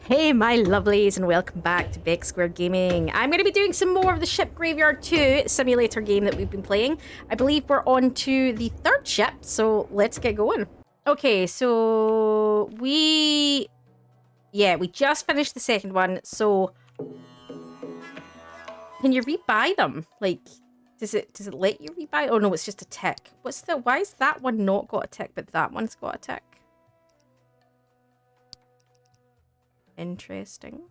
Hey my lovelies and welcome back to Beck Square Gaming. I'm going to be doing some more of the Ship Graveyard 2 simulator game that we've been playing. I believe we're on to the third ship, so let's get going. Okay, so we just finished the second one, so can you rebuy them? Like, does it let you rebuy? Oh no, it's just a tick. Why is that one not got a tick, but that one's got a tick? Interesting.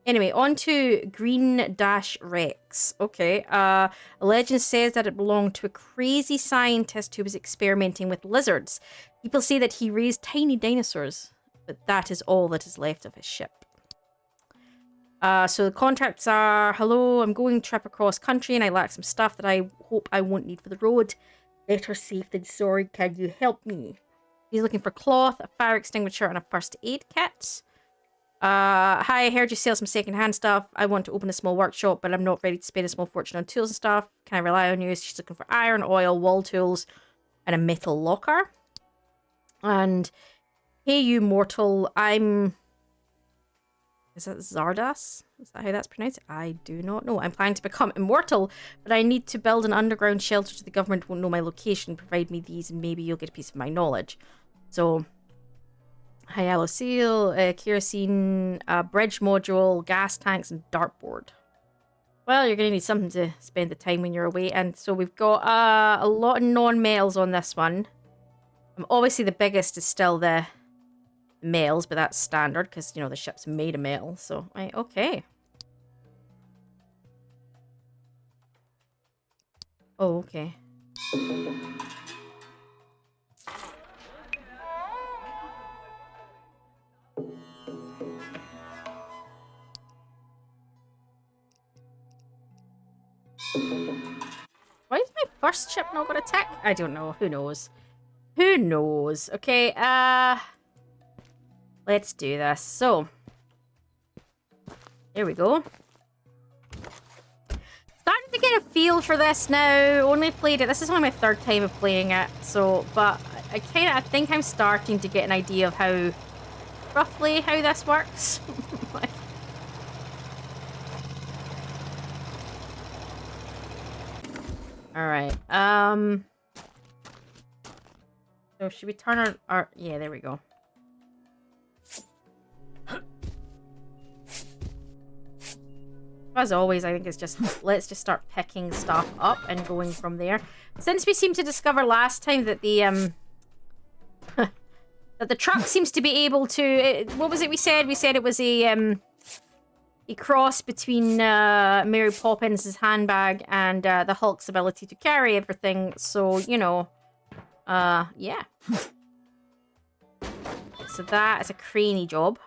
Anyway, on to Green-Rex. Okay, a legend says that it belonged to a crazy scientist who was experimenting with lizards. People say that he raised tiny dinosaurs, but that is all that is left of his ship. So the contracts are, hello, I'm going trip across country and I lack some stuff that I hope I won't need for the road. Better safe than sorry, can you help me? He's looking for cloth, a fire extinguisher, and a first aid kit. Hi, I heard you sell some second-hand stuff. I want to open a small workshop, but I'm not ready to spend a small fortune on tools and stuff. Can I rely on you? She's looking for iron, oil, wall tools, and a metal locker. And, hey you mortal, is that Zardas? Is that how that's pronounced? I do not know. I'm planning to become immortal, but I need to build an underground shelter so the government won't know my location. Provide me these and maybe you'll get a piece of my knowledge. So, Hyalo seal, kerosene, bridge module, gas tanks, and dartboard. Well, you're going to need something to spend the time when you're away. And so we've got a lot of non-metals on this one. Obviously, the biggest is still the metals, but that's standard because, you know, the ship's made of metal. So, okay. Oh, okay. Why is my first ship not got a tick? I don't know. Who knows? Who knows? Okay, let's do this. So, here we go. Starting to get a feel for this now. Only played it. This is only my third time of playing it. So, but I think I'm starting to get an idea of roughly how this works. Alright, so should we turn our yeah, there we go. As always, I think it's just, let's just start picking stuff up and going from there. Since we seemed to discover last time that the, that the truck seems to be able to, what was it we said? We said it was a cross between Mary Poppins' handbag and the Hulk's ability to carry everything. So, you know, yeah. So that is a craney job.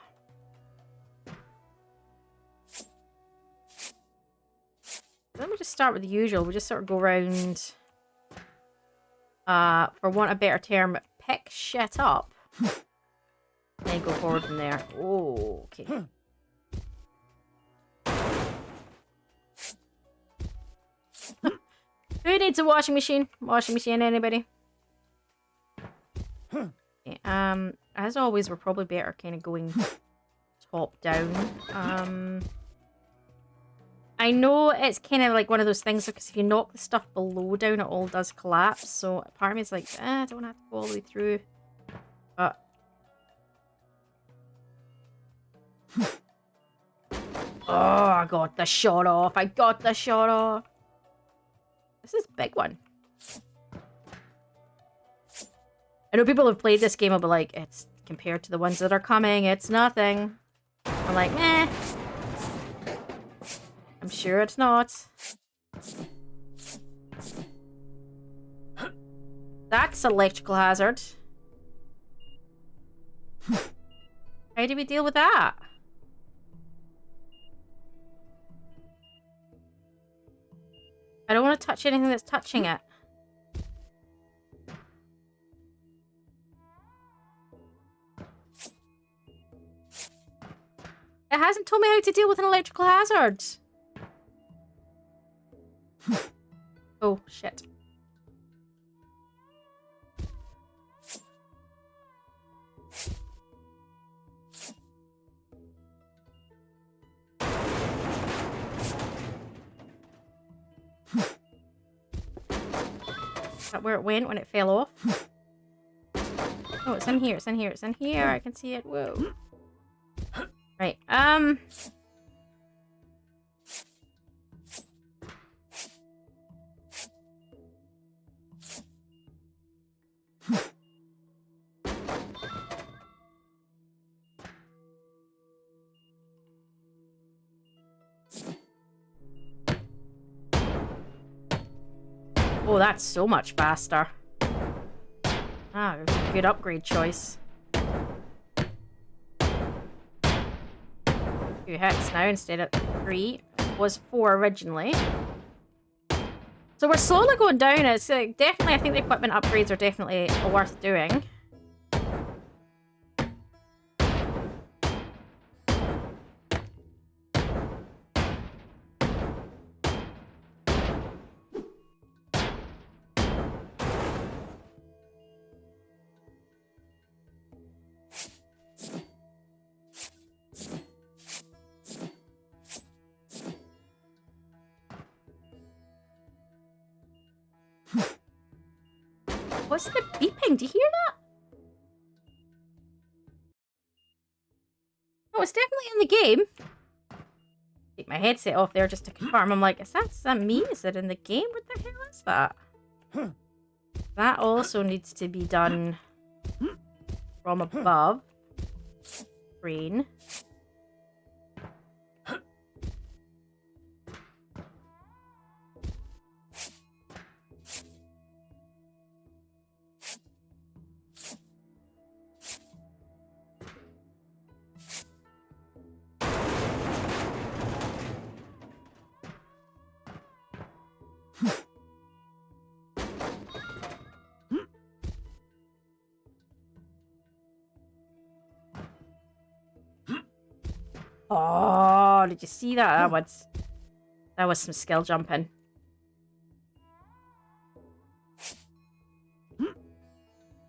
Let me just start with the usual. We'll just sort of go around, for want of a better term, pick shit up. And go forward from there. Oh, okay. Who needs a washing machine? Washing machine, anybody? Okay, as always, we're probably better kind of going top down. I know it's kind of like one of those things because if you knock the stuff below down, it all does collapse. So part of me is like, I don't have to go all the way through. But oh, I got the shot off. I got the shot off. This is a big one. I know people have played this game will be like, it's compared to the ones that are coming, it's nothing. I'm like, eh. I'm sure it's not. That's electrical hazard. How do we deal with that? I don't want to touch anything that's touching it. It hasn't told me how to deal with an electrical hazard. Oh, shit. Is that where it went when it fell off? Oh, it's in here, it's in here, it's in here. I can see it. Whoa. Right, oh, that's so much faster. Ah, it was a good upgrade choice. 2 hits now instead of 3. It was 4 originally. So we're slowly going down. It's definitely, I think the equipment upgrades are definitely worth doing. What's the beeping? Do you hear that? Oh, it's definitely in the game. Take my headset off there just to confirm. I'm like, is that me? Is it in the game? What the hell is that? That also needs to be done from above. Green. Oh, did you see that? That was some skill jumping.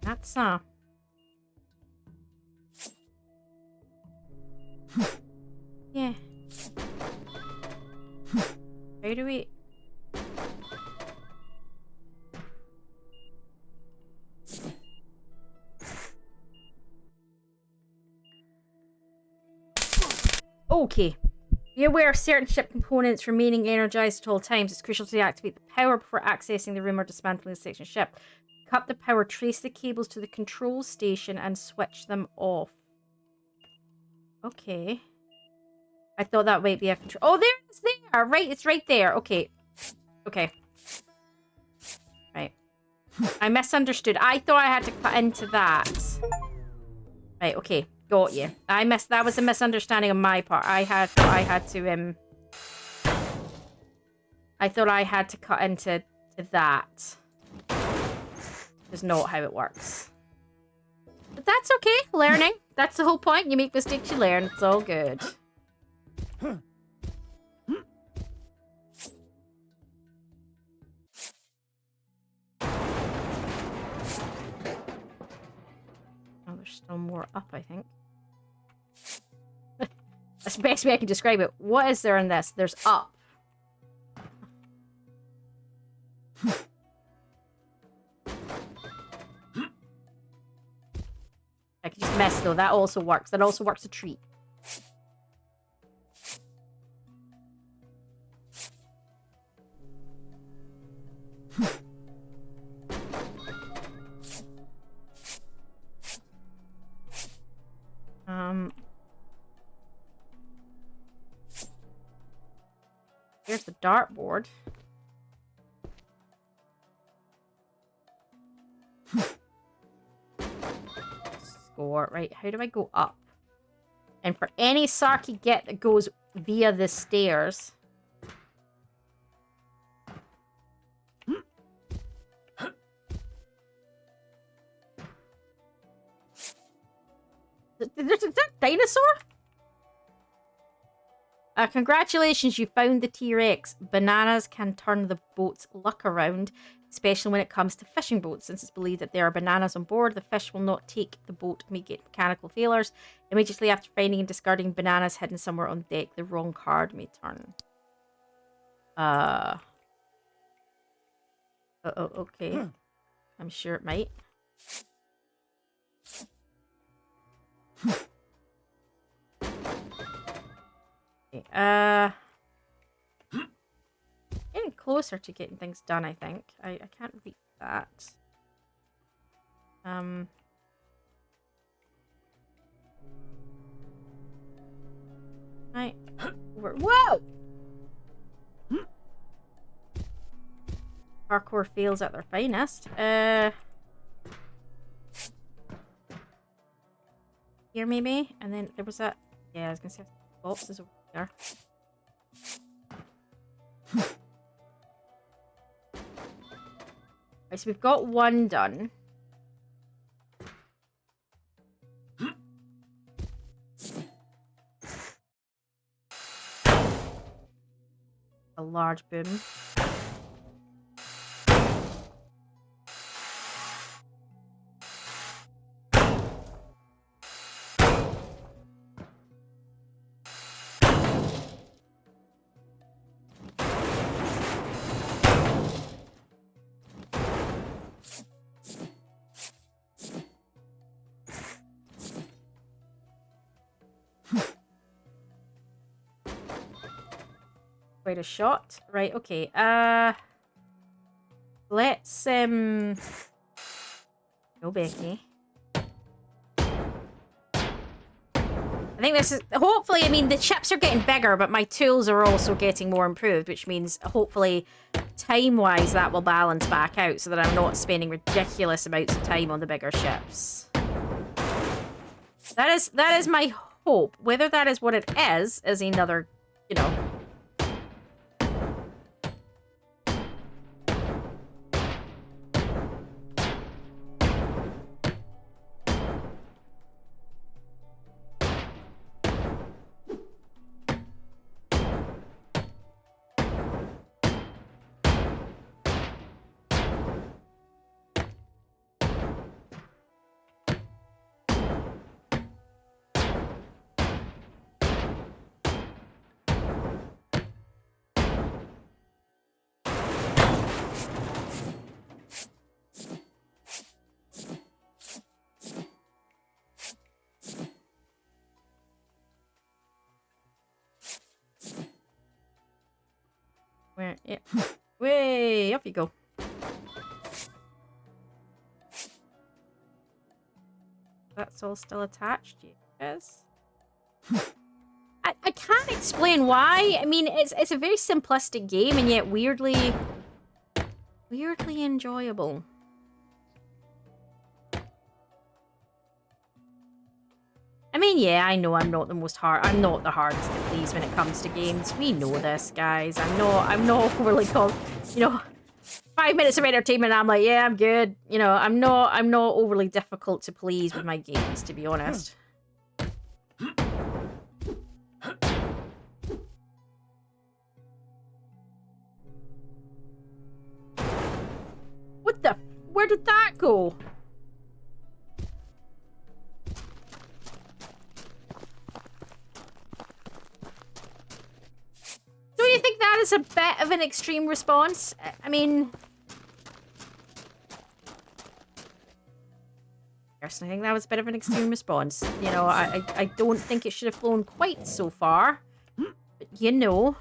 That's yeah. How do we okay. Be aware of certain ship components remaining energized at all times. It's crucial to deactivate the power before accessing the room or dismantling the section ship. Cut the power, trace the cables to the control station, and switch them off. Okay. I thought that might be a control. Oh, there it's there! Right, it's right there. Okay. Okay. Right. I misunderstood. I thought I had to cut into that. Right, okay. Got you. That was a misunderstanding on my part. I thought I had to cut into that. Is not how it works. But that's okay. Learning. That's the whole point. You make mistakes, you learn. It's all good. Oh, there's still more up, I think. That's the best way I can describe it. What is there in this? There's up. I can just mess though. That also works. That also works a treat. Here's the dartboard. Score. Right, how do I go up? And for any Sarky get that goes via the stairs... There's a dinosaur? Congratulations, you found the T-Rex. Bananas can turn the boat's luck around, especially when it comes to fishing boats. Since it's believed that there are bananas on board, the fish will not take the boat to make it mechanical failures. Immediately after finding and discarding bananas hidden somewhere on deck, the wrong card may turn. Okay. I'm sure it might. Okay, getting closer to getting things done, I think. I can't reach that. Right. Whoa! Parkour fails at their finest. Here maybe? And then there was that... Yeah, I was gonna say boxes over there. Right, so we've got one done. A large boom. Quite a shot. Right, okay. Let's no, Becky. I think this is... Hopefully, I mean, the chips are getting bigger, but my tools are also getting more improved, which means, hopefully, time-wise, that will balance back out so that I'm not spending ridiculous amounts of time on the bigger ships. That is my hope. Whether that is what it is another, you know... Where? Yeah. Way off you go. That's all still attached, yes. I can't explain why. I mean, it's a very simplistic game and yet weirdly enjoyable. I mean, yeah, I know I'm not the hardest to please when it comes to games. We know this, guys. I'm not overly you know, 5 minutes of entertainment and I'm like, yeah, I'm good. You know, I'm not overly difficult to please with my games, to be honest. What the? Where did that go? Don't you think that is a bit of an extreme response? I mean... Personally, I think that was a bit of an extreme response. You know, I don't think it should have flown quite so far. But, you know...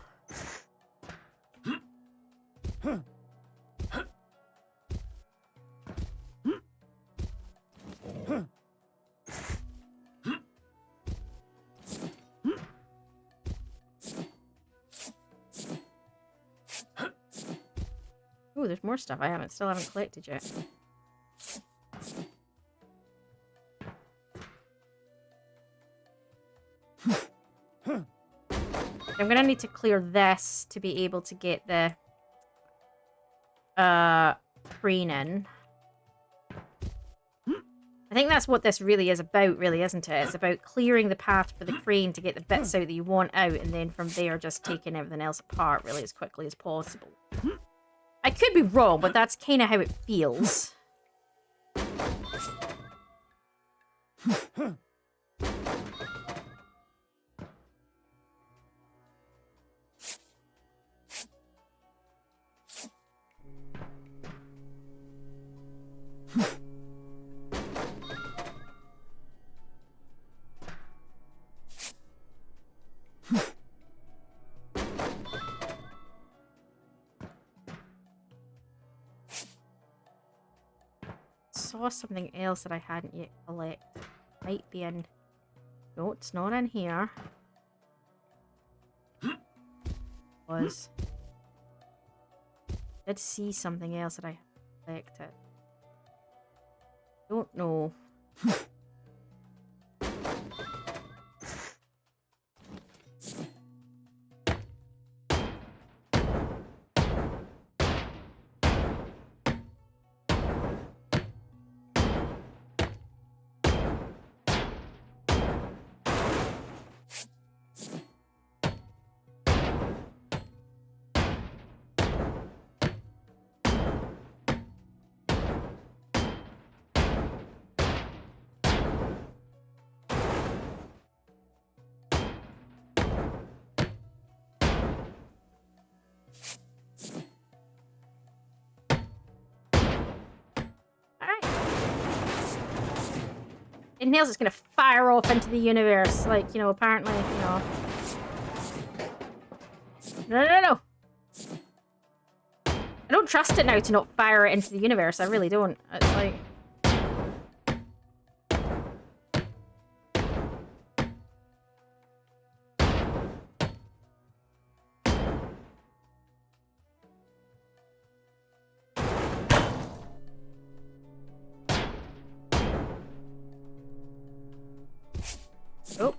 Ooh, there's more stuff I still haven't collected yet. I'm gonna need to clear this to be able to get the crane in. I think that's what this really is about, really, isn't it? It's about clearing the path for the crane to get the bits out that you want out, and then from there just taking everything else apart really as quickly as possible. I could be wrong, but that's kind of how it feels. saw something else that I hadn't yet collected. Might be in... No, it's not in here. Was... Did see something else that I collected. Don't know. And Nails is gonna fire off into the universe, like, you know, apparently, you know. No. I don't trust it now to not fire it into the universe. I really don't. It's like... Oh.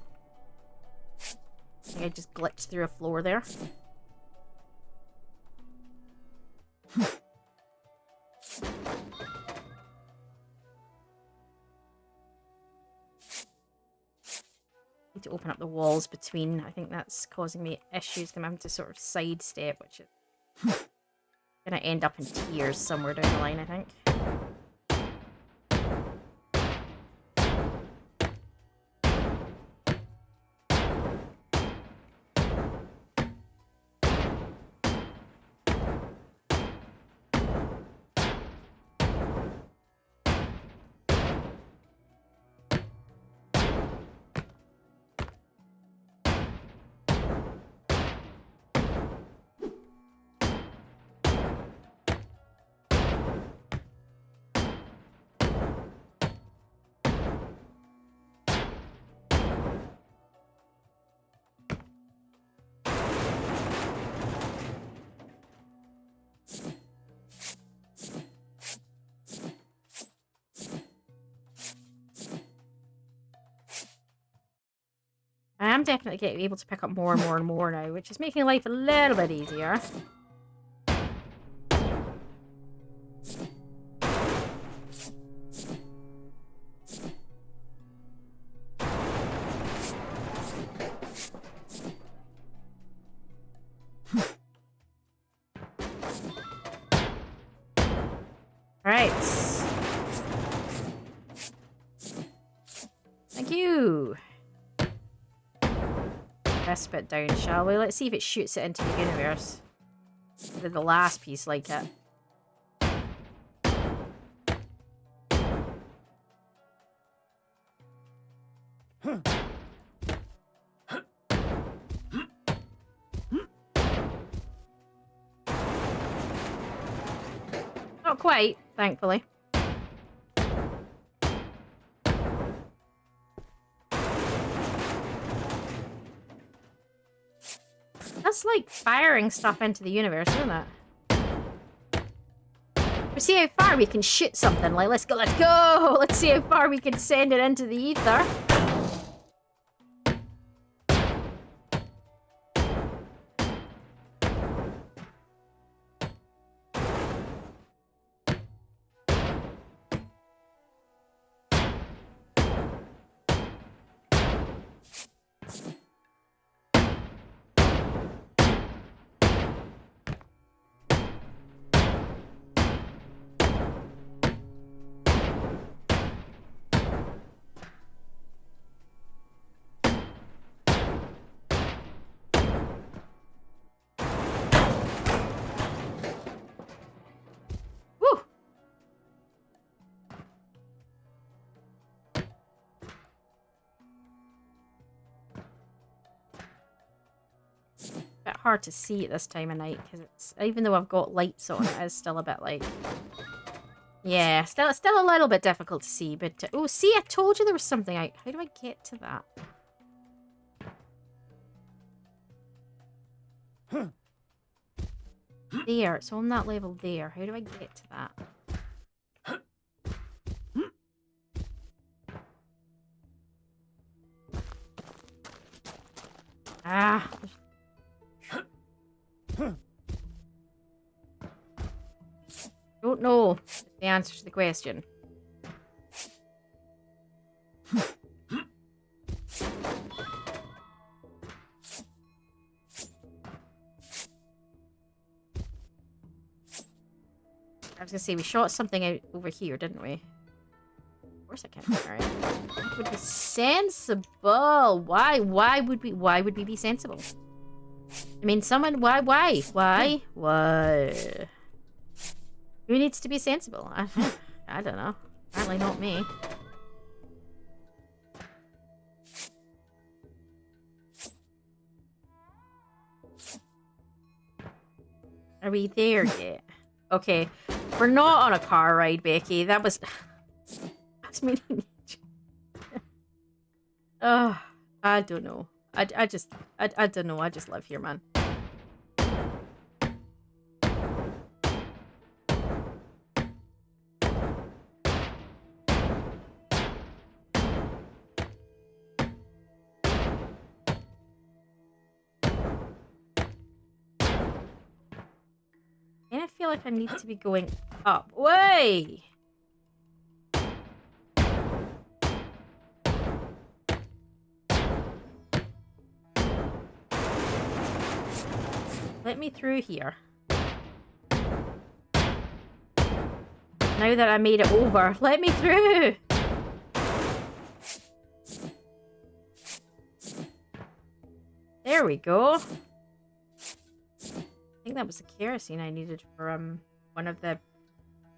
I think I just glitched through a floor there. Need to open up the walls between. I think that's causing me issues. I'm having to sort of sidestep, which is gonna end up in tears somewhere down the line, I think. I am definitely getting able to pick up more and more and more now, which is making life a little bit easier. Alright. Thank you. This bit down, shall we? Let's see if it shoots it into the universe. Did the last piece like it? Not quite, thankfully. That's like firing stuff into the universe, isn't it? We see how far we can shoot something. Like, let's go, let's go! Let's see how far we can send it into the ether. Hard to see at this time of night because it's, even though I've got lights on, it is still a bit like Yeah, still a little bit difficult to see, but... oh, see, I told you there was something. How do I get to that? There, it's on that level there. How do I get to that? Ah. Don't know the answer to the question. I was gonna say we shot something out over here, didn't we? Of course I can. Alright. That would be sensible. Why would we be sensible? I mean, someone, why? Who needs to be sensible? I don't know. Apparently not me. Are we there yet? Okay. We're not on a car ride, Becky. That was meaning. Oh, I don't know. I don't know. I just live here, man. And I feel like I need to be going up. Way! Let me through here. Now that I made it over, let me through! There we go. I think that was the kerosene I needed for one of the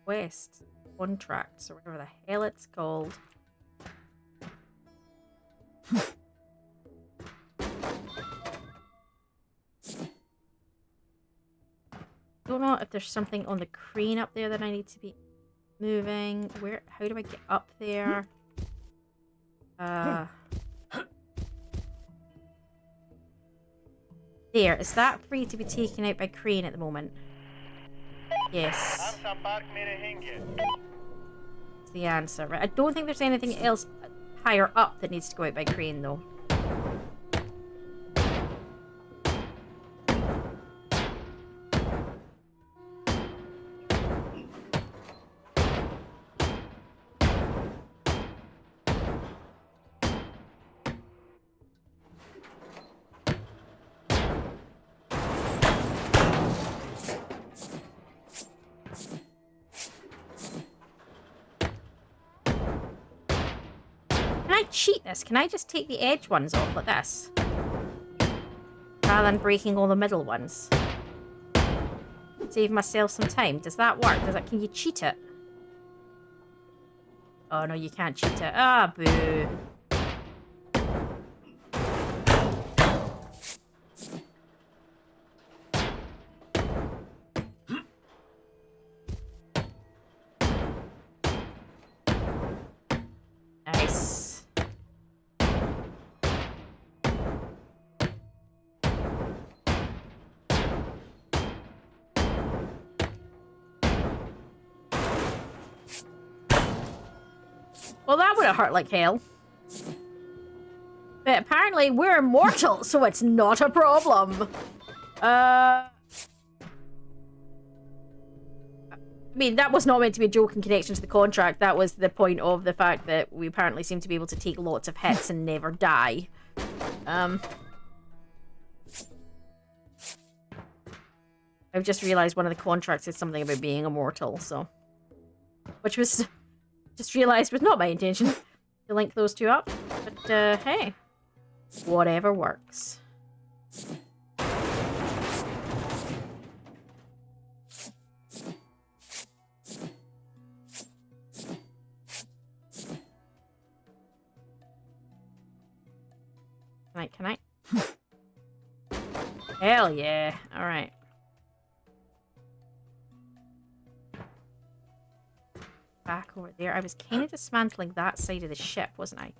quest contracts or whatever the hell it's called. Don't know if there's something on the crane up there that I need to be moving. How do I get up there? There, is that free to be taken out by crane at the moment? Yes. That's the answer, right? I don't think there's anything else higher up that needs to go out by crane, though. Cheat this. Can I just take the edge ones off like this? Rather than breaking all the middle ones. Save myself some time. Does that work? Can you cheat it? Oh no, you can't cheat it. Ah, boo. Nice. Well, that would have hurt like hell. But apparently we're immortal, so it's not a problem. I mean, that was not meant to be a joke in connection to the contract. That was the point of the fact that we apparently seem to be able to take lots of hits and never die. I've just realised one of the contracts is something about being immortal, so... Which was... Just realised was not my intention to link those two up. But, hey. Whatever works. Can I? Hell yeah. Alright. back over there. I was kind of dismantling that side of the ship, wasn't I?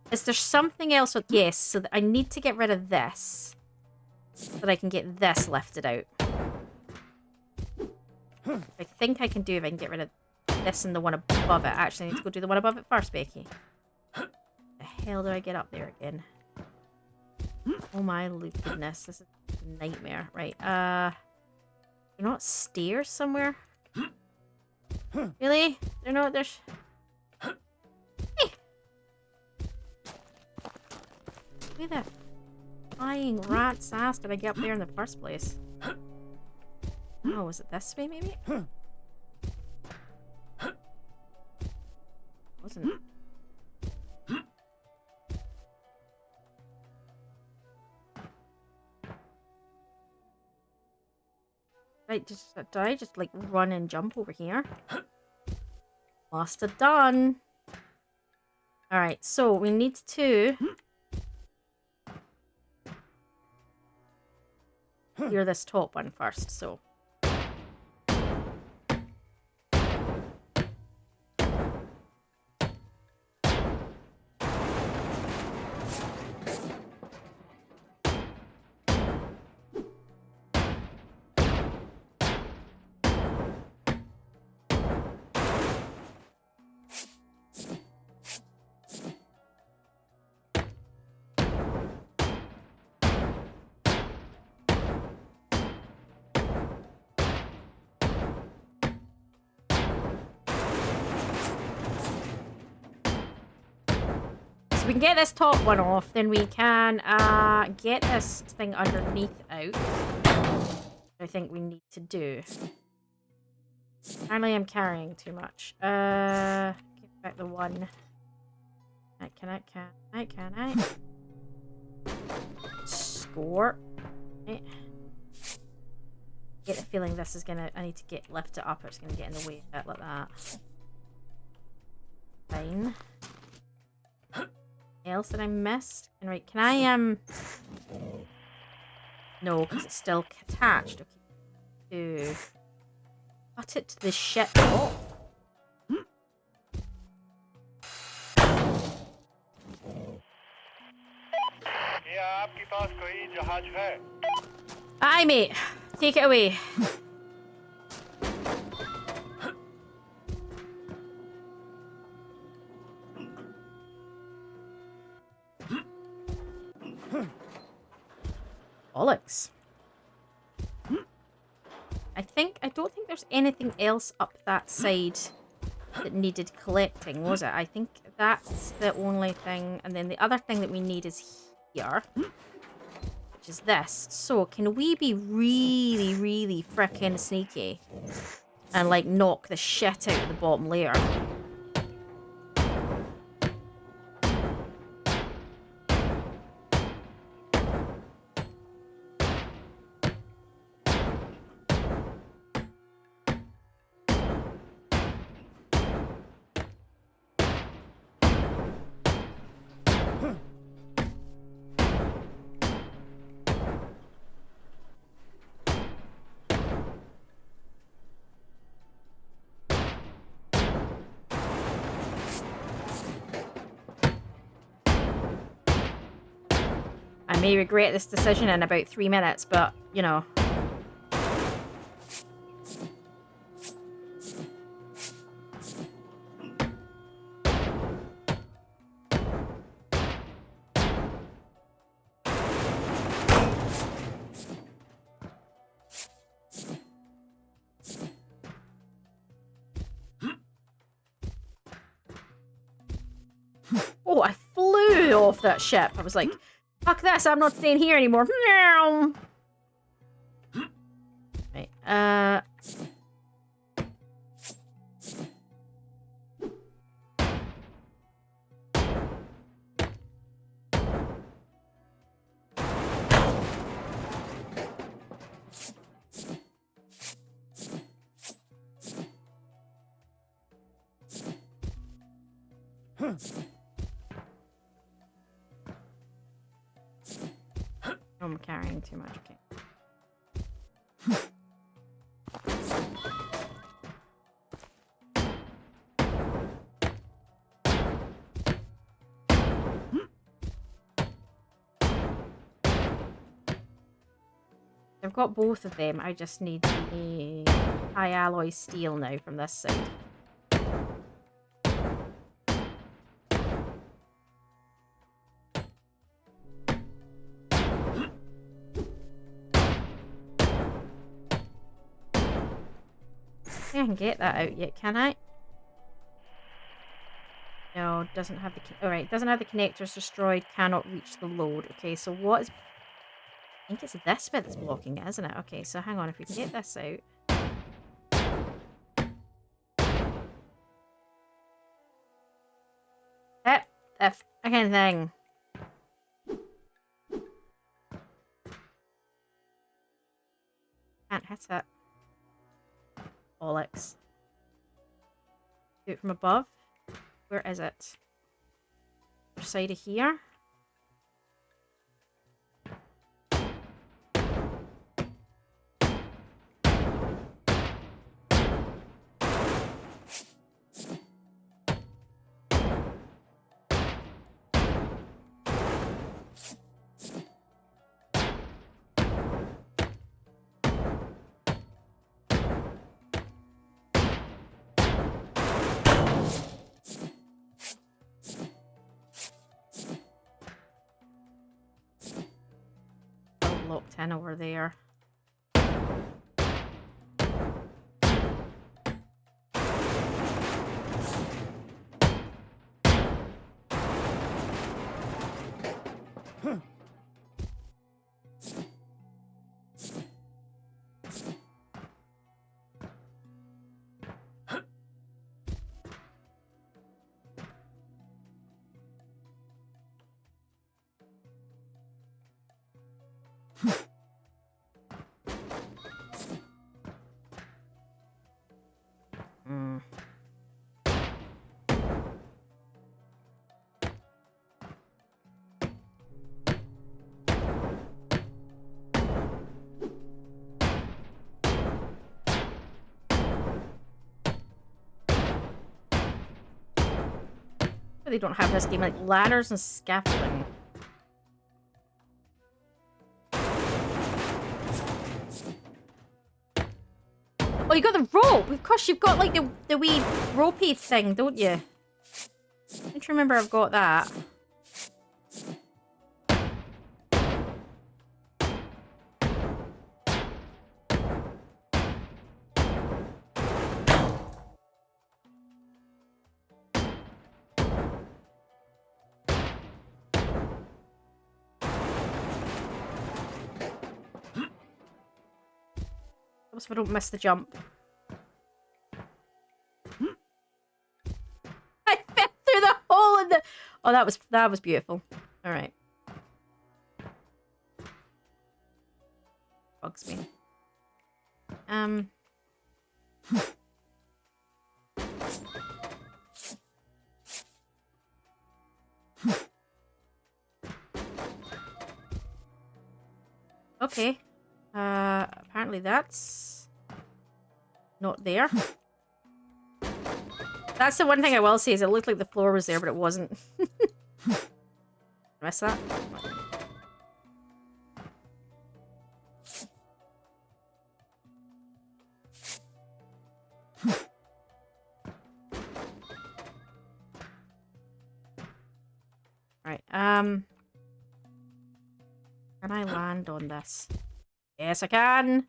Is there something else? Yes, so I need to get rid of this. So that I can get this lifted out. I think I can do if I can get rid of this and the one above it. Actually, I need to go do the one above it first, Becky. The hell do I get up there again? Oh my goodness, this is a nightmare. Right, you're not stairs somewhere? Really? They're not, there's... Hey! Where the flying rat's ass did I get up there in the first place? Oh, was it this way maybe? Wasn't it? Did I just like run and jump over here? Must have done. Alright, so we need to clear this top one first, so. We can get this top one off, then we can get this thing underneath out. I think we need to do. Apparently I'm carrying too much. Give back the one. Can I? Score. Right. Get the feeling this is gonna, I need to lift it up or it's gonna get in the way a bit like that. Fine. Else that I missed? And right, can I no, because it's still attached. Okay. Cut it to the ship. Oh. Aye, mate. Take it away. Bollocks. I don't think there's anything else up that side that needed collecting, was it? I think that's the only thing. And then the other thing that we need is here, which is this. So can we be really, really frickin' sneaky and like knock the shit out of the bottom layer? I may regret this decision in about 3 minutes, but, you know. Oh, I flew off that ship. I was like, fuck this, I'm not staying here anymore. Right, I'm carrying too much. Okay. I've got both of them. I just need the high alloy steel now from this side. I can get that out yet, can I? No, doesn't have the... Alright, doesn't have the connectors destroyed, cannot reach the load. Okay, so what is... I think it's this bit that's blocking it, isn't it? Okay, so hang on, if we can get this out... Hit the fucking thing. Can't hit it. Bollocks. Do it from above. Where is it? Other side of here. Locked in over there. They don't have this game, like ladders and scaffolding. Oh, you got the rope! Of course, you've got like the wee ropey thing, don't you? I don't remember I've got that. If I don't miss the jump. I fell through the hole in the... Oh, that was beautiful. All right. Bugs me. Okay. Apparently that's not there. That's the one thing I will say is it looked like the floor was there, but it wasn't. Miss that? Right, can I land on this? Yes, I can!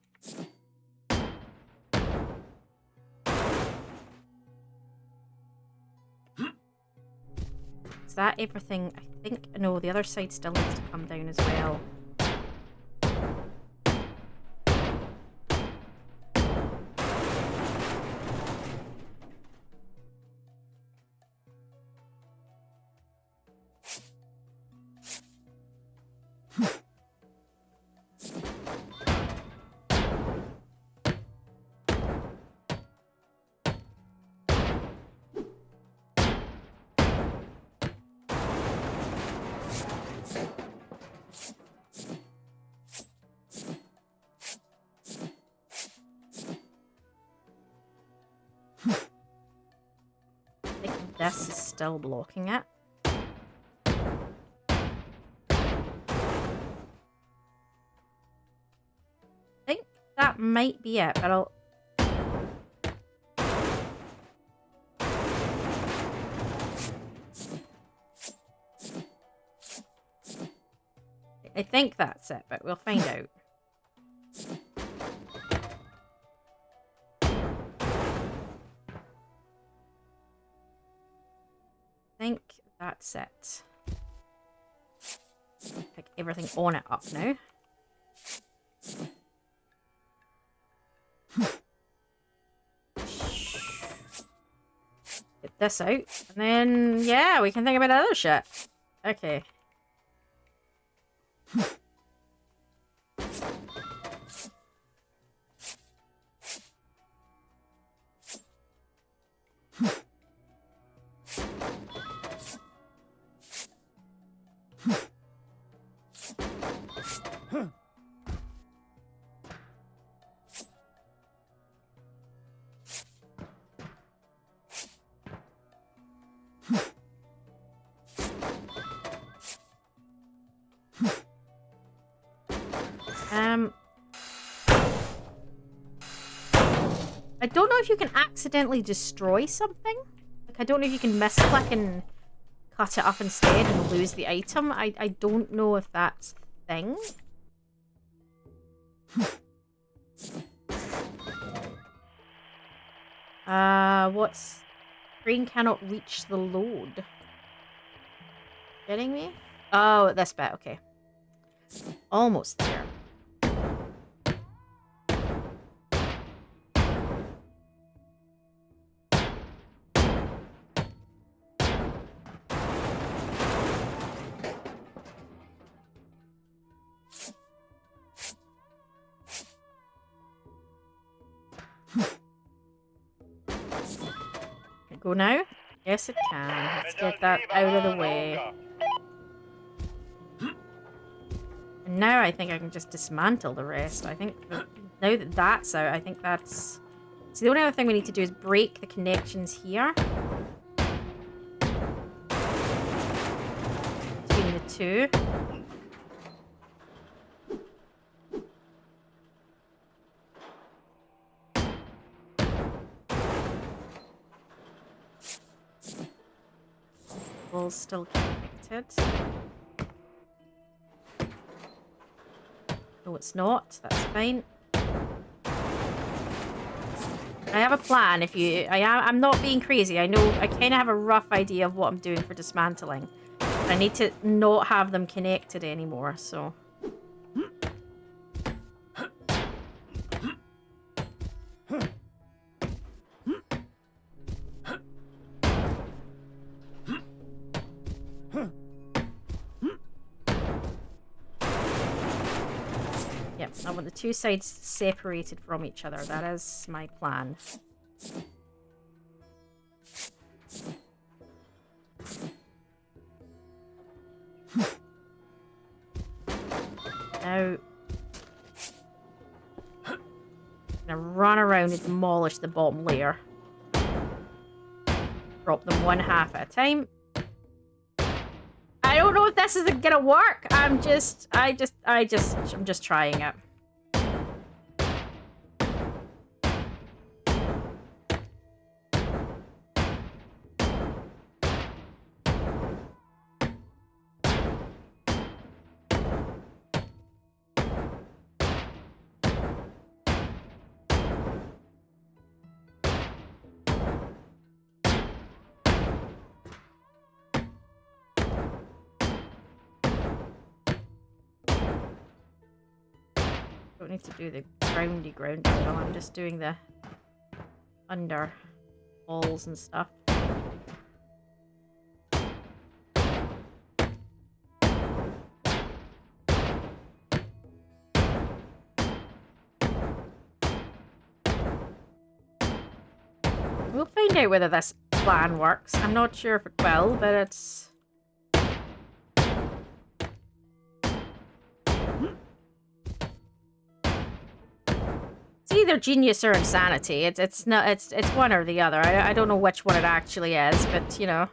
Is that everything? I think... No, the other side still needs to come down as well. This is still blocking it. that might be it, but I'll... I think that's it, but we'll find out. I think that's it. Pick everything on it up now. Get this out, and then, yeah, we can think about other shit. Okay. I don't know if you can accidentally destroy something. Like, I don't know if you can misclick and cut it up instead and lose the item. I don't know if that's a thing. What's... Screen cannot reach the load. Getting me? Oh, this bit, okay. Almost there. Go now? Yes, it can. Let's get that out of the way. And now I think I can just dismantle the rest. I think that now that that's out, I think that's... So the only other thing we need to do is break the connections here. Between the two. Still connected. No, it's not. That's fine. I have a plan. If you, I'm not being crazy. I know I kind of have a rough idea of what I'm doing for dismantling. I need to not have them connected anymore. So. I want the two sides separated from each other. That is my plan. Now, I'm gonna run around and demolish the bottom layer. Drop them one half at a time. I don't know if this is gonna work. I'm just trying it. Don't need to do the groundy while I'm just doing the under walls and stuff. We'll find out whether this plan works. I'm not sure if it will, but it's... either genius or insanity. It's one or the other. I don't know which one it actually is, but you know.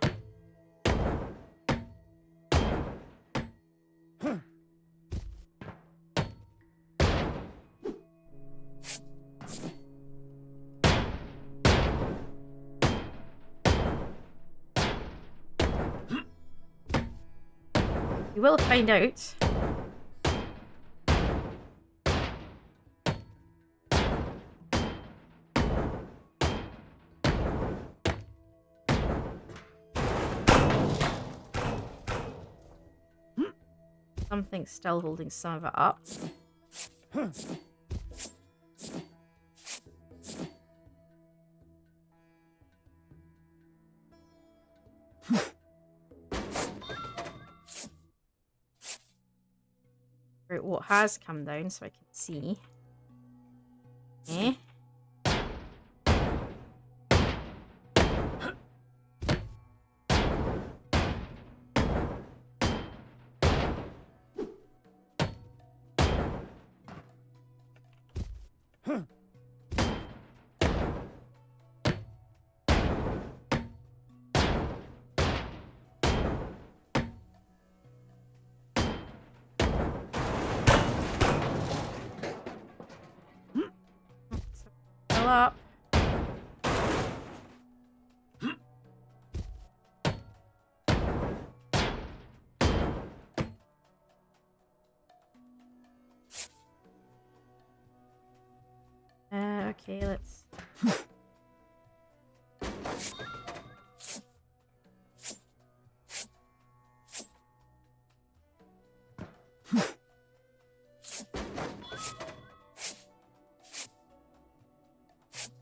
We will find out. Something's still holding some of it up. Right, what has come down so I can see. Eh? Fill up. Okay, let's...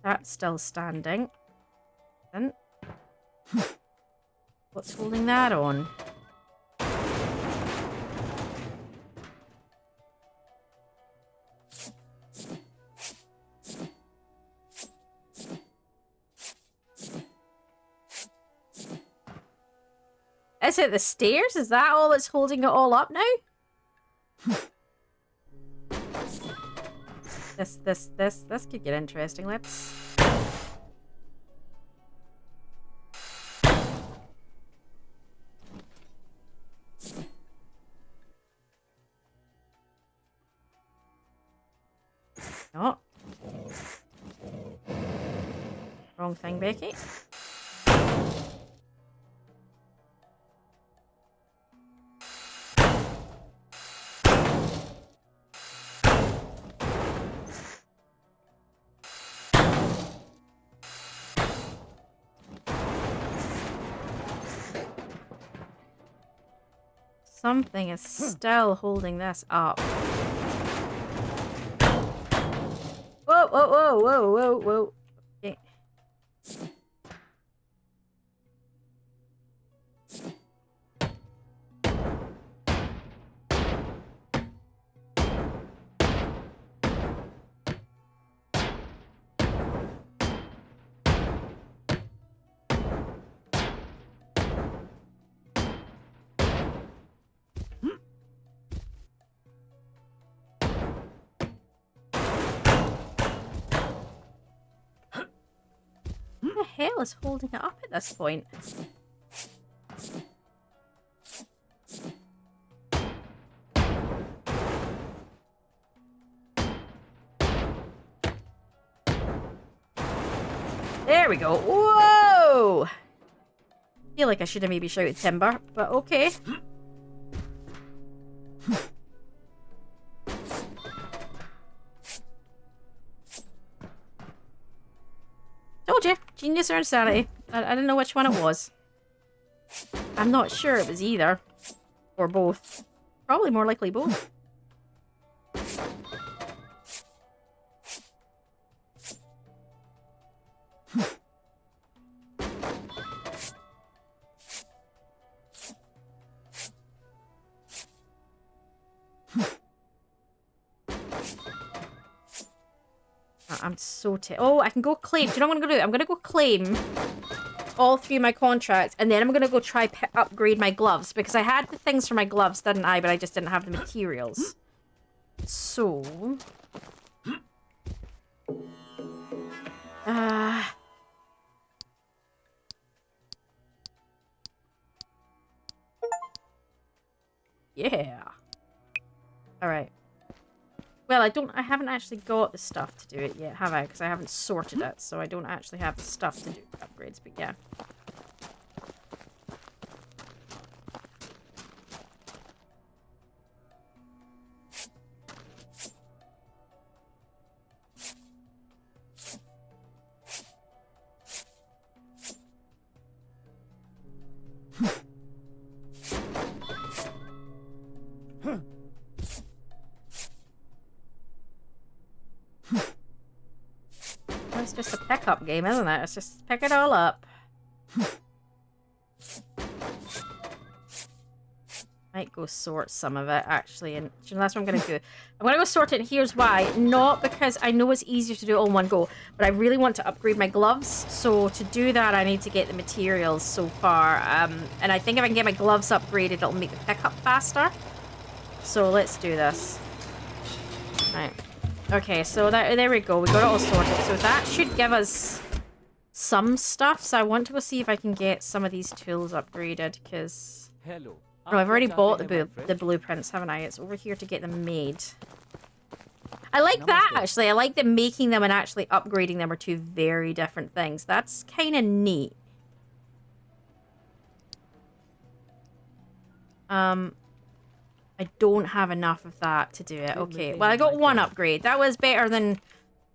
That's still standing. Then... What's holding that on? Is it the stairs? Is that all that's holding it all up now? This could get interesting. Let's... Oh. Wrong thing, Becky. Something is still holding this up. Whoa, whoa, whoa, whoa, whoa, whoa. Okay. What the hell is holding it up at this point? There we go. Whoa! I feel like I should have maybe shouted timber, but okay. Told you, genius or insanity. I didn't know which one it was. I'm not sure it was either. Or both. Probably more likely both. I'm so oh, I can go claim. Do you know what I'm going to do? I'm going to go claim all 3 of my contracts, and then I'm going to go try upgrade my gloves, because I had the things for my gloves, didn't I? But I just didn't have the materials. So... yeah. Alright. Well, I haven't actually got the stuff to do it yet, have I? Because I haven't sorted it, so I don't actually have the stuff to do upgrades, but yeah. just a pickup game, isn't it? It's just pick it all up. Might go sort some of it, actually, and that's what I'm going to do. I'm going to go sort it, and here's why. Not because I know it's easier to do it all in one go, but I really want to upgrade my gloves, so to do that, I need to get the materials so far, and I think if I can get my gloves upgraded, it'll make the pickup faster. So let's do this. Right. Okay, so there we go. We got it all sorted. So that should give us some stuff, so I want to go see if I can get some of these tools upgraded, because... Hello. Oh, I've already bought the blueprints, haven't I? It's over here to get them made. I like that, actually. I like that making them and actually upgrading them are two very different things. That's kind of neat. I don't have enough of that to do it. Okay, well, I got one upgrade. That was better than...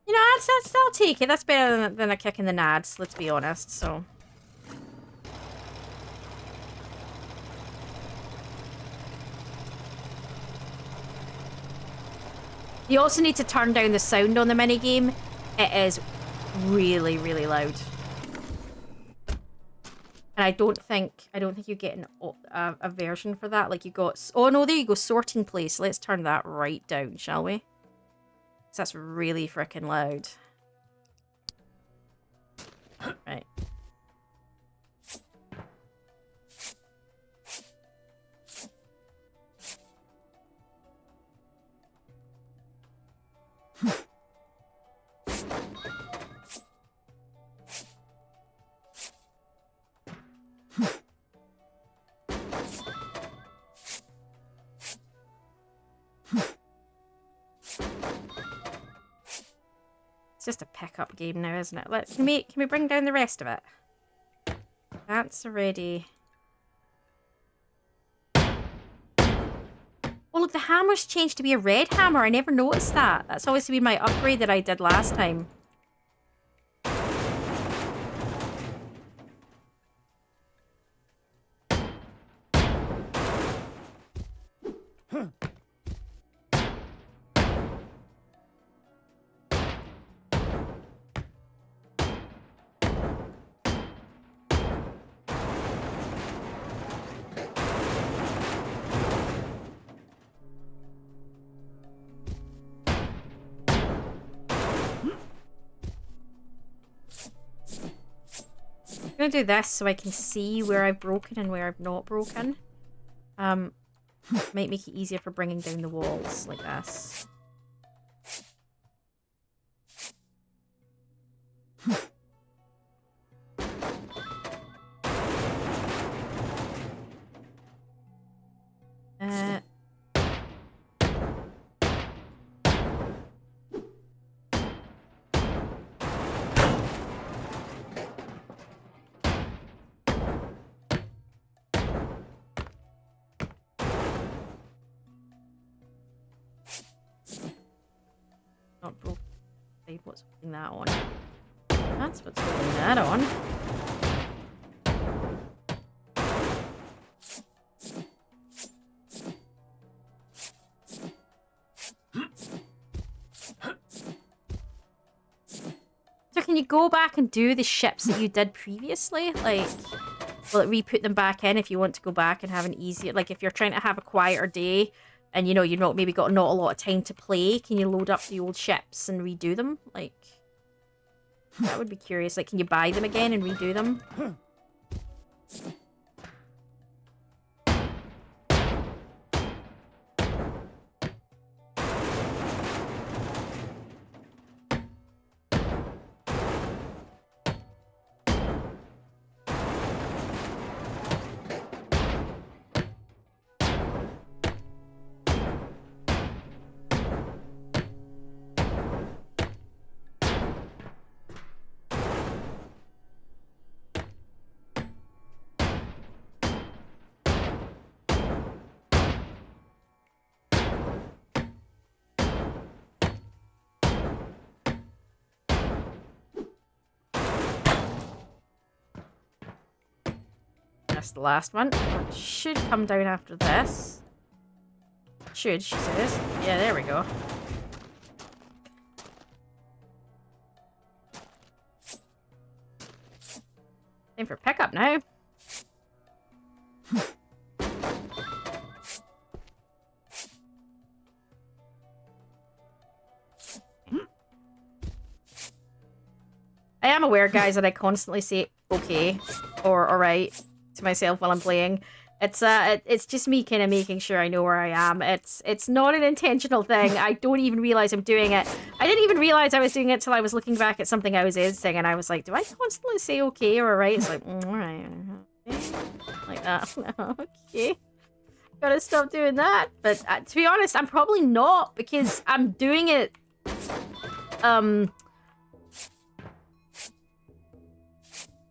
You know, I'll take it. That's better than a kick in the nads, let's be honest, so... You also need to turn down the sound on the minigame. It is really, really loud. And I don't think you get a version for that. Like you got... Oh no, there you go, sorting place. Let's turn that right down, shall we? So that's really freaking loud. Right. It's just a pickup game now, isn't it? Can we bring down the rest of it? That's already... Oh look, the hammer's changed to be a red hammer. I never noticed that. That's obviously been my upgrade that I did last time. I'm gonna do this so I can see where I've broken and where I've not broken. Might make it easier for bringing down the walls like this. Not broke. What's holding that on? That's what's holding that on. So can you go back and do the ships that you did previously? Like, will it re-put them back in if you want to go back and have an easier... Like, if you're trying to have a quieter day... And, you know, you've not maybe got not a lot of time to play. Can you load up the old ships and redo them? Like, that would be curious. Like, can you buy them again and redo them? That's the last one. It should come down after this. Should, she says. Yeah, there we go. Time for pickup now. I am aware, guys, that I constantly say okay or alright to myself while I'm playing. It's just me kind of making sure I know where I am. It's not an intentional thing. I don't even realize I'm doing it. I didn't even realize I was doing it till I was looking back at something I was editing, and I was like, do I constantly say okay or alright? It's like, alright. Like that. Okay. Gotta stop doing that. But to be honest, I'm probably not, because I'm doing it I'm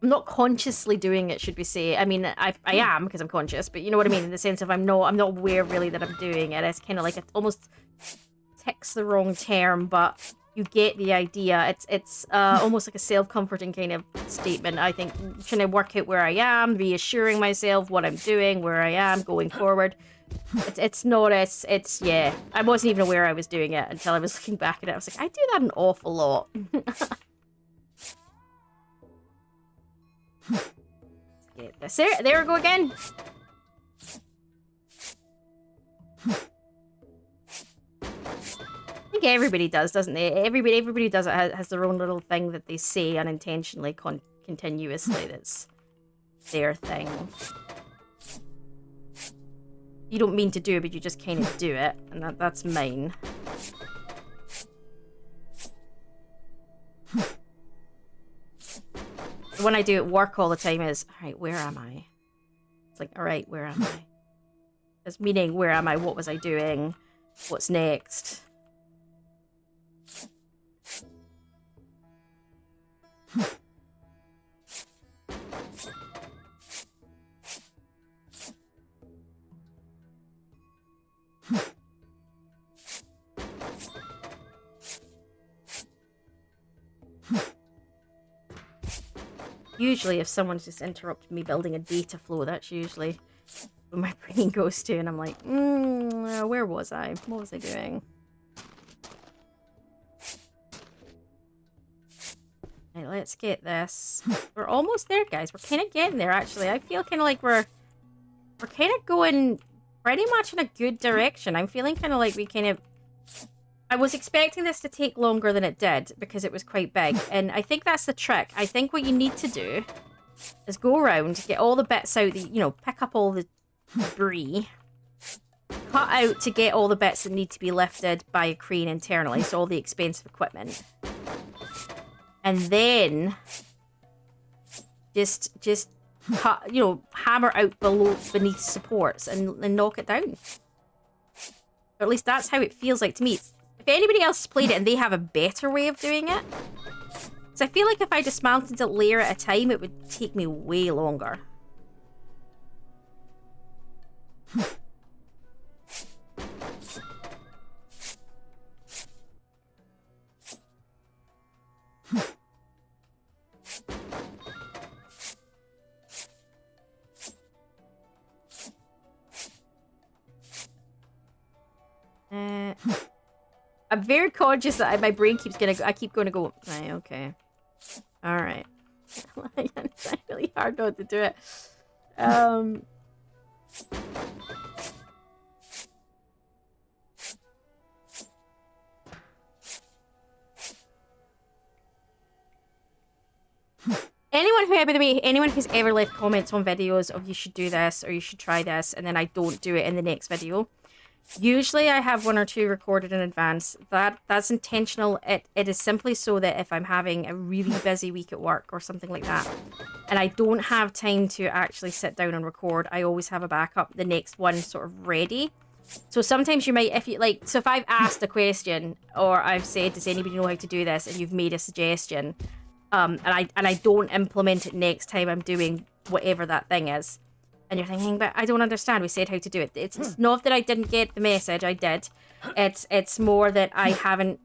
not consciously doing it, should we say. I mean, I am, because I'm conscious, but you know what I mean, in the sense of I'm not aware really that I'm doing it. It's kind of like, it almost ticks the wrong term, but you get the idea. It's almost like a self-comforting kind of statement, I think, trying to work out where I am, reassuring myself what I'm doing, where I am going forward. It's yeah. I wasn't even aware I was doing it until I was looking back at it. I was like, I do that an awful lot. Get this. There we go again. I think everybody does, doesn't they? Everybody does it has their own little thing that they say unintentionally, continuously. That's their thing. You don't mean to do it, but you just kind of do it, and that's mine. The one I do at work all the time is, alright, where am I? It's like, alright, where am I? It's meaning, where am I? What was I doing? What's next? Usually if someone's just interrupted me building a data flow, that's usually when my brain goes to, and I'm like, where was I? What was I doing? Right, let's get this. We're almost there, guys. We're kind of getting there, actually. I feel kind of like we're kind of going pretty much in a good direction. I'm feeling kind of like we kind of... I was expecting this to take longer than it did because it was quite big, and I think that's the trick. I think what you need to do is go around, get all the bits out, you know, pick up all the debris, cut out to get all the bits that need to be lifted by a crane internally, so all the expensive equipment, and then just cut, you know, hammer out beneath supports and knock it down. Or at least that's how it feels like to me. If anybody else has played it and they have a better way of doing it, because I feel like if I dismounted it layer at a time, it would take me way longer. I'm very conscious that my brain keeps gonna go. I keep going to go. Right, okay. All right. It's really hard not to do it. Anyone who's ever left comments on videos of you should do this or you should try this, and then I don't do it in the next video. Usually I have one or two recorded in advance. That's intentional. It is simply so that if I'm having a really busy week at work or something like that, and I don't have time to actually sit down and record, I always have a backup, the next one sort of ready. So sometimes you might, so if I've asked a question or I've said, does anybody know how to do this, and you've made a suggestion, and I don't implement it next time I'm doing whatever that thing is, and you're thinking, but I don't understand, we said how to do it. It's not that I didn't get the message, I did. It's more that I haven't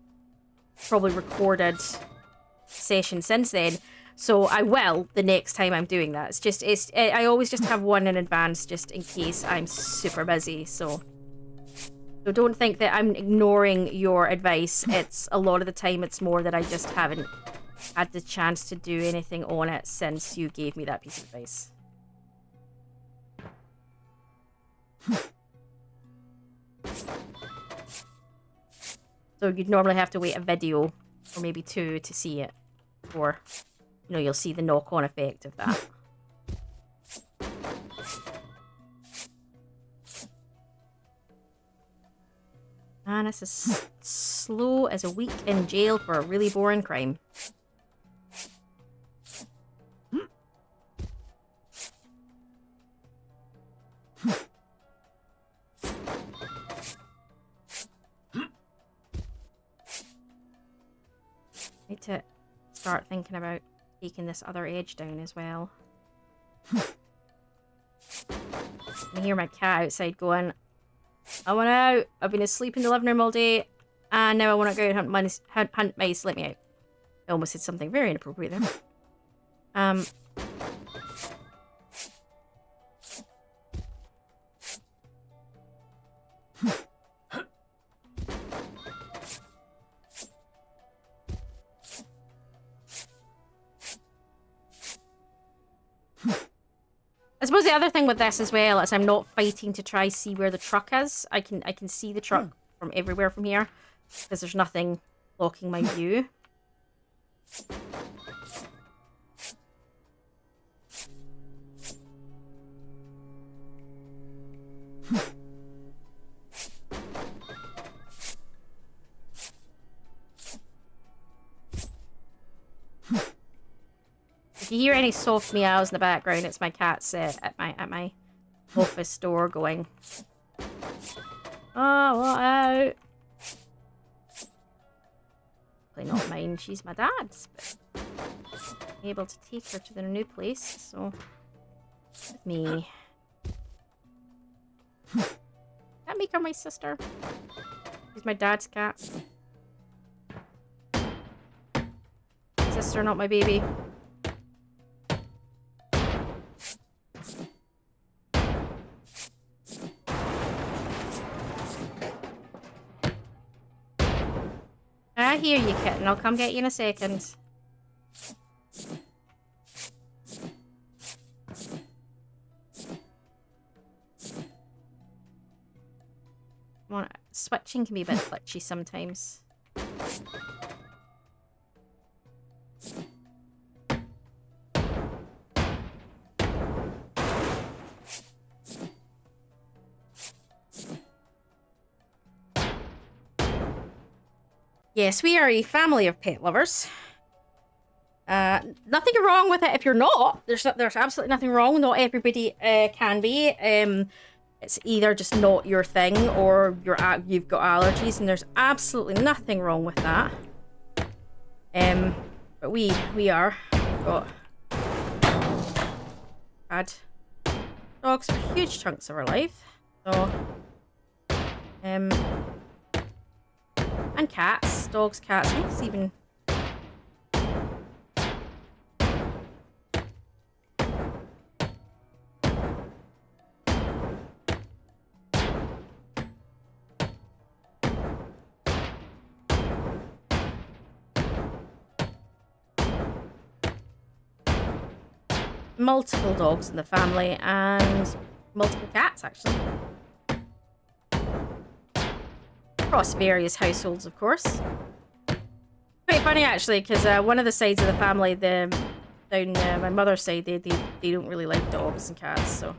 probably recorded session since then. So I will the next time I'm doing that. I always just have one in advance just in case I'm super busy. So don't think that I'm ignoring your advice. It's a lot of the time it's more that I just haven't had the chance to do anything on it since you gave me that piece of advice. So you'd normally have to wait a video or maybe 2 to see it, or you know, you'll see the knock-on effect of that. Man, this is slow as a week in jail for a really boring crime. Need to start thinking about taking this other edge down as well. I hear my cat outside going, I want out. I've been asleep in the living room all day, and now I want to go and hunt mice. Let me out. I almost said something very inappropriate there. I suppose the other thing with this as well is I'm not fighting to try see where the truck is. I can see the truck from everywhere from here because there's nothing blocking my view. If you hear any soft meows in the background, it's my cat's at my office door going, oh, what out? Probably not mine, she's my dad's, but I'm able to take her to their new place, so with me. Can't make her my sister. She's my dad's cat. Sister, not my baby. I hear you, kitten. I'll come get you in a second. Switching can be a bit glitchy sometimes. Yes, we are a family of pet lovers. Nothing wrong with it if you're not. There's absolutely nothing wrong. Not everybody can be. It's either just not your thing or you've got allergies, and there's absolutely nothing wrong with that. But we've had dogs for huge chunks of our life. So, and cats, dogs, cats, it's even. Multiple dogs in the family and multiple cats, actually. Across various households, of course. Pretty funny, actually, because one of the sides of the family, down my mother's side, they don't really like dogs and cats, so.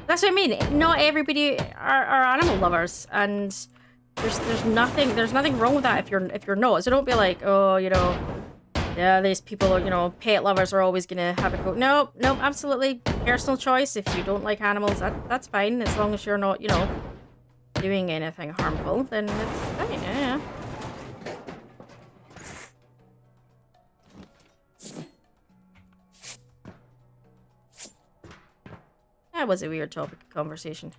That's what I mean. Not everybody are animal lovers, and there's nothing wrong with that if you're not. So don't be like, oh, you know, yeah, these people are, you know, pet lovers are always gonna have a go. No, absolutely personal choice. If you don't like animals, that's fine, as long as you're not, you know, doing anything harmful. Then it's fine. Yeah. That was a weird topic of conversation.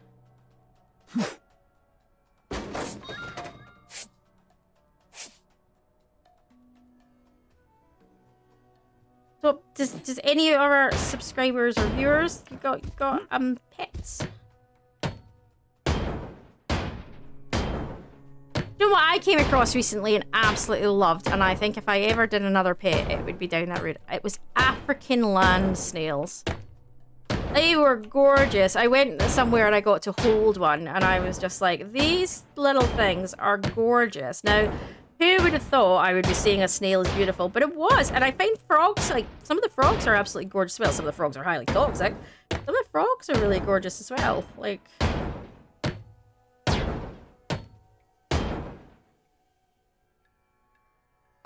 So does any of our subscribers or viewers you got pets? You know what I came across recently and absolutely loved, and I think if I ever did another pet, it would be down that route. It was African land snails. They were gorgeous. I went somewhere and I got to hold one, and I was just like, these little things are gorgeous. Now, who would have thought I would be seeing a snail as beautiful? But it was, and I find frogs, like, some of the frogs are absolutely gorgeous as well. Some of the frogs are highly toxic. Some of the frogs are really gorgeous as well. Like...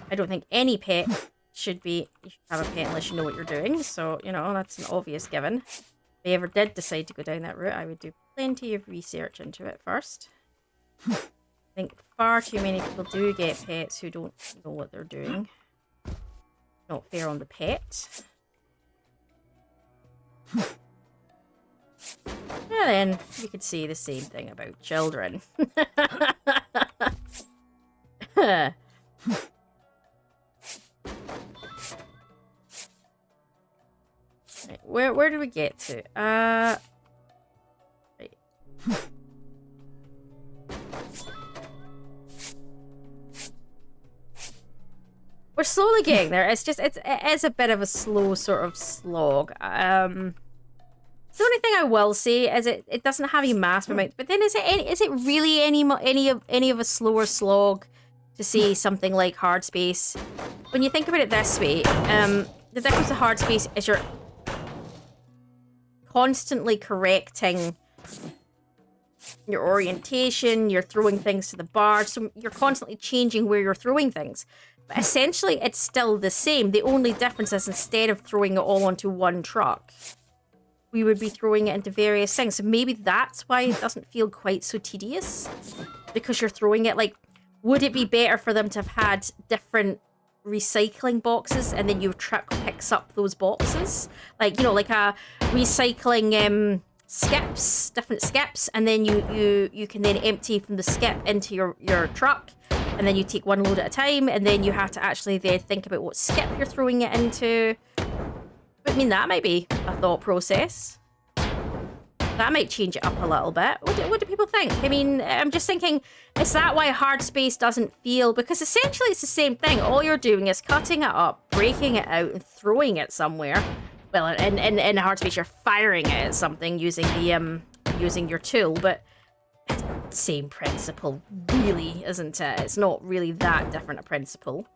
I don't think any pet should have a pet unless you know what you're doing. So, you know, that's an obvious given. If I ever did decide to go down that route, I would do plenty of research into it first. I think far too many people do get pets who don't know what they're doing. Not fair on the pet. And then you could say the same thing about children. Right, where do we get to? Right. We're slowly getting there. It's just it is a bit of a slow sort of slog. The only thing I will say is it doesn't have a massive amount. But then is it really any of a slower slog to say something like hard space? When you think about it this way, the difference with hard space is you're constantly correcting your orientation, you're throwing things to the bar, so you're constantly changing where you're throwing things. But essentially, it's still the same. The only difference is instead of throwing it all onto one truck, we would be throwing it into various things. So maybe that's why it doesn't feel quite so tedious, because you're throwing it, like, would it be better for them to have had different recycling boxes and then your truck picks up those boxes, like, you know, like a recycling skips, different skips, and then you can then empty from the skip into your truck, and then you take one load at a time, and then you have to actually then think about what skip you're throwing it into. But I mean, that might be a thought process. That might change it up a little bit. What do people think? I mean, I'm just thinking, is that why hard space doesn't feel... Because essentially it's the same thing. All you're doing is cutting it up, breaking it out, and throwing it somewhere. Well, in hard space, you're firing it at something using the using your tool, but same principle, really, isn't it? It's not really that different a principle.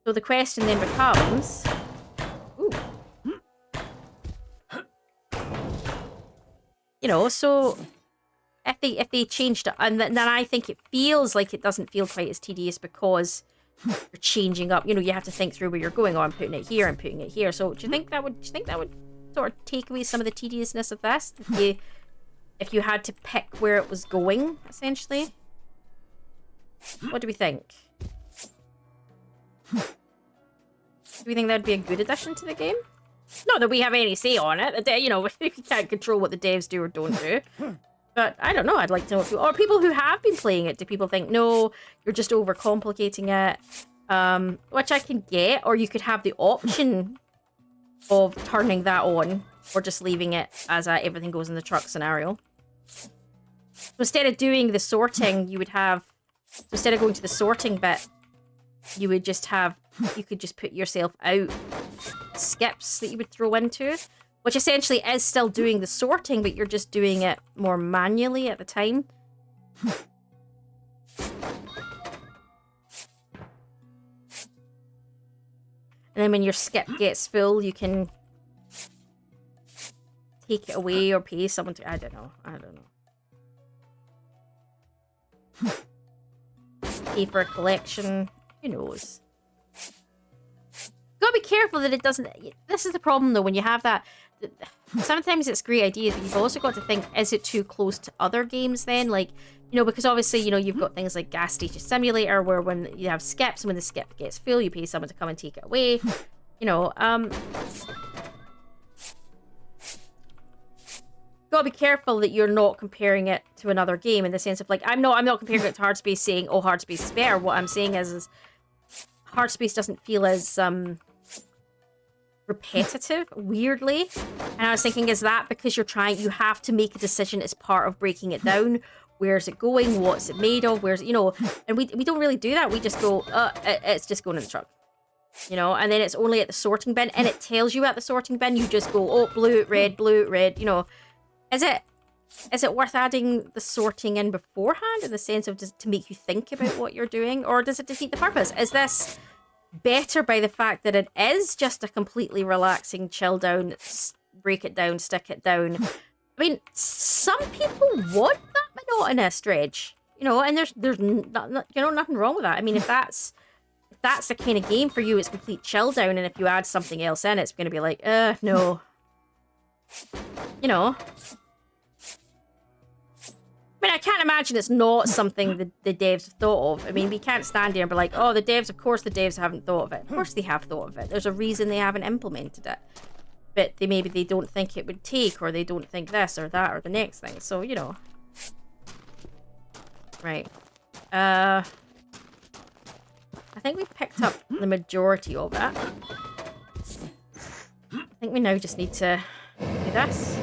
So the question then becomes... Ooh. You know, so if they changed it, and then I think it feels like it doesn't feel quite as tedious because you're changing up. You know, you have to think through where you're going. Oh, I'm putting it here. I'm putting it here. So do you think that would sort of take away some of the tediousness of this? If you had to pick where it was going, essentially. What do we think? Do we think that'd be a good addition to the game? Not that we have any say on it. You know, we can't control what the devs do or don't do. But I don't know. I'd like to know if or people who have been playing it, do people think, no, you're just overcomplicating it? Which I can get. Or you could have the option of turning that on or just leaving it as a everything goes in the truck scenario. So instead of doing the sorting, you would have... So instead of going to the sorting bit, you would just have... You could just put yourself out skips that you would throw into, which essentially is still doing the sorting, but you're just doing it more manually at the time. And then when your skip gets full, you can take it away or pay someone to... I don't know. Pay for a collection. Who knows? Gotta be careful that it doesn't... This is the problem, though, when you have that... Sometimes it's great ideas, but you've also got to think, is it too close to other games then? Like, you know, because obviously, you know, you've got things like Gas Station Simulator, where when you have skips, and when the skip gets full, you pay someone to come and take it away. You know, gotta be careful that you're not comparing it to another game in the sense of, like, I'm not comparing it to Hard Space saying, oh, Hard Space is better. What I'm saying is Hard Space doesn't feel as repetitive, weirdly. And I was thinking, is that because you have to make a decision as part of breaking it down? Where's it going? What's it made of? Where's it, and we don't really do that. We just go, it's just going in the truck. And then it's only at the sorting bin, and it tells you at the sorting bin. You just go, oh, blue, red, Is it worth adding the sorting in beforehand in the sense of to make you think about what you're doing, or does it defeat the purpose? Is this better by the fact that it is just a completely relaxing chill down, break it down, stick it down? I mean, some people want that monotonous dredge, and there's nothing wrong with that. I mean, if that's the kind of game for you, it's complete chill down, and if you add something else in, it's going to be like, no. I mean, I can't imagine it's not something the devs have thought of. I mean, we can't stand here and be like, oh, of course the devs haven't thought of it. Of course they have thought of it. There's a reason they haven't implemented it. But maybe they don't think it would take, or they don't think this or that or the next thing. So, Right. I think we've picked up the majority of it. I think we now just need to do this.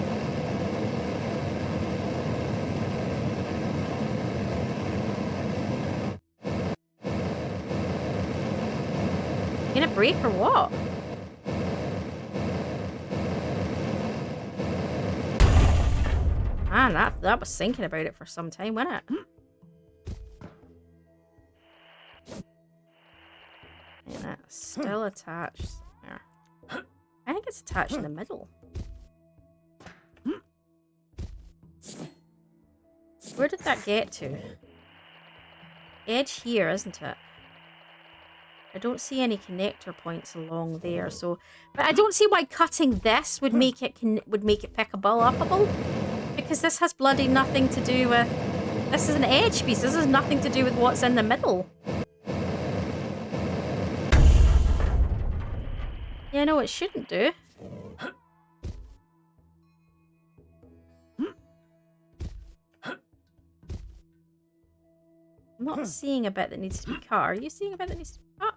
Gonna break or what? Man, that was thinking about it for some time, wasn't it? And that's still attached there. I think it's attached in the middle. Where did that get to? Edge here, isn't it? I don't see any connector points along there, so... But I don't see why cutting this would make it pickable, upable. Because this has bloody nothing to do with... This is an edge piece. This has nothing to do with what's in the middle. Yeah, no, it shouldn't do. I'm not seeing a bit that needs to be cut. Are you seeing a bit that needs to be cut?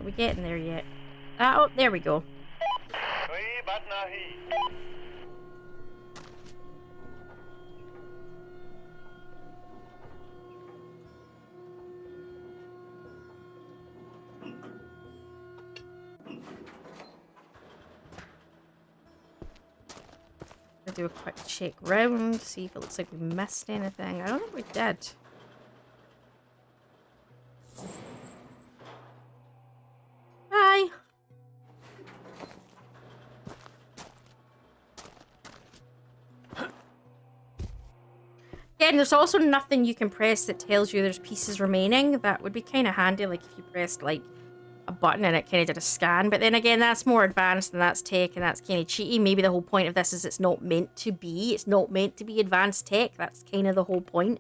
We're getting there yet. Oh, there we go. I'll do a quick check round, see if it looks like we missed anything. I don't think we did. Hi. Again, there's also nothing you can press that tells you there's pieces remaining. That would be kind of handy, like if you pressed like a button and it kind of did a scan. But then again, that's more advanced and that's tech and that's kind of cheaty. Maybe the whole point of this is it's not meant to be. It's not meant to be advanced tech. That's kind of the whole point.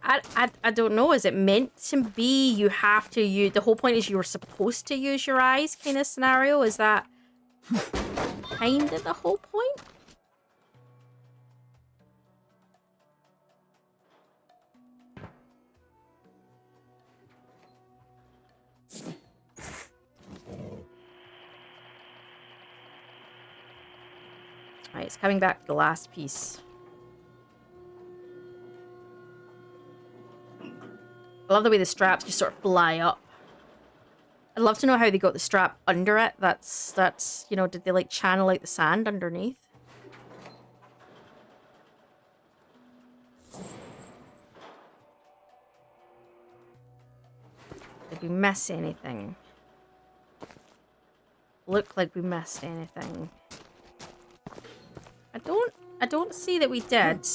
I don't know. Is it meant to be? You have to use... The whole point is you're supposed to use your eyes kind of scenario. Is that kind of the whole point? Alright, it's coming back to the last piece. I love the way the straps just sort of fly up. I'd love to know how they got the strap under it. That's you know, did they like channel out the sand underneath? Did we miss anything? Look like we missed anything. I don't I don't see that we did.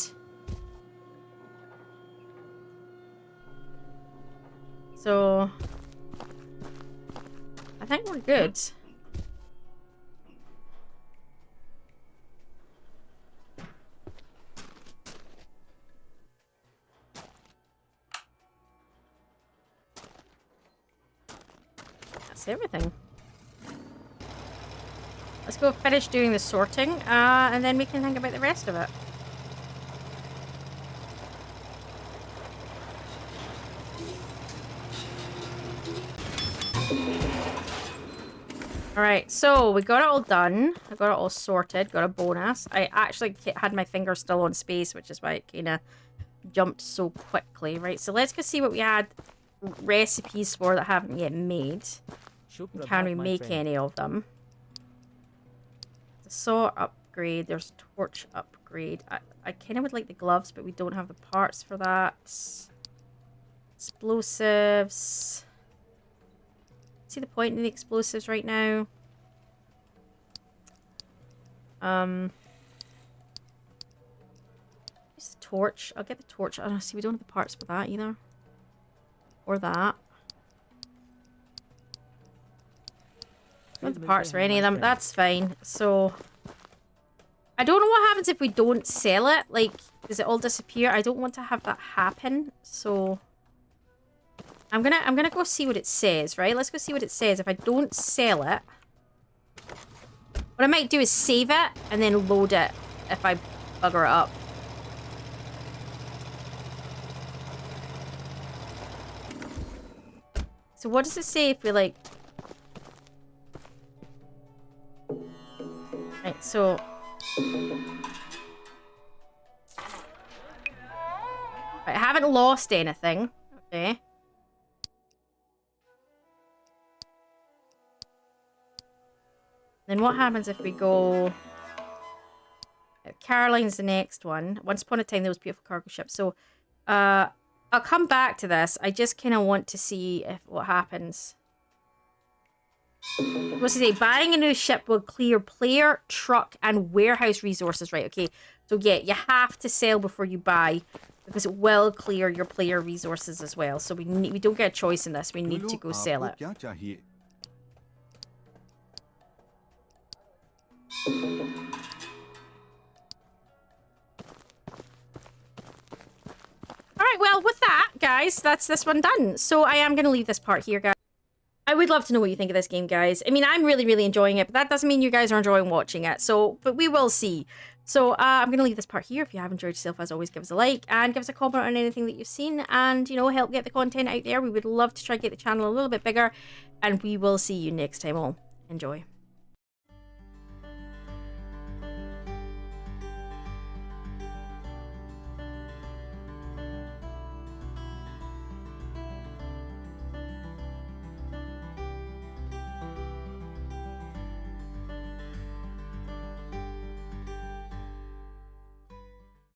So I think we're good. That's everything. Let's go finish doing the sorting, and then we can think about the rest of it. Alright, so we got it all done. I got it all sorted, got a bonus. I actually had my finger still on space, which is why it kind of jumped so quickly. Right, so let's go see what we had recipes for that haven't yet made. Can we make any of them? The saw upgrade, there's torch upgrade. I kind of would like the gloves, but we don't have the parts for that. Explosives. See the point in the explosives right now? Use the torch. I'll get the torch. I don't see we don't have the parts for that either. Or that. Don't have the parts for any of them. That's fine. So I don't know what happens if we don't sell it. Like, does it all disappear? I don't want to have that happen. So I'm gonna go see what it says, right? Let's go see what it says. If I don't sell it, what I might do is save it and then load it if I bugger it up. So what does it say if we like... Right, so... Right, I haven't lost anything. Okay. Then what happens if we go... Caroline's the next one. Once upon a time, there was beautiful cargo ships. So, I'll come back to this. I just kind of want to see what happens. What's it say? Buying a new ship will clear player, truck, and warehouse resources. Right, okay. So, yeah, you have to sell before you buy, because it will clear your player resources as well. So, we don't get a choice in this. We need to go sell it. Alright, well, with that, guys, that's this one done. So I am going to leave this part here, guys. I would love to know what you think of this game, guys. I mean, I'm really, really enjoying it, but that doesn't mean you guys are enjoying watching it. So, but we will see. So I'm going to leave this part here. If you have enjoyed yourself, as always, give us a like and give us a comment on anything that you've seen and, you know, help get the content out there. We would love to try to get the channel a little bit bigger, and we will see you next time all. Enjoy.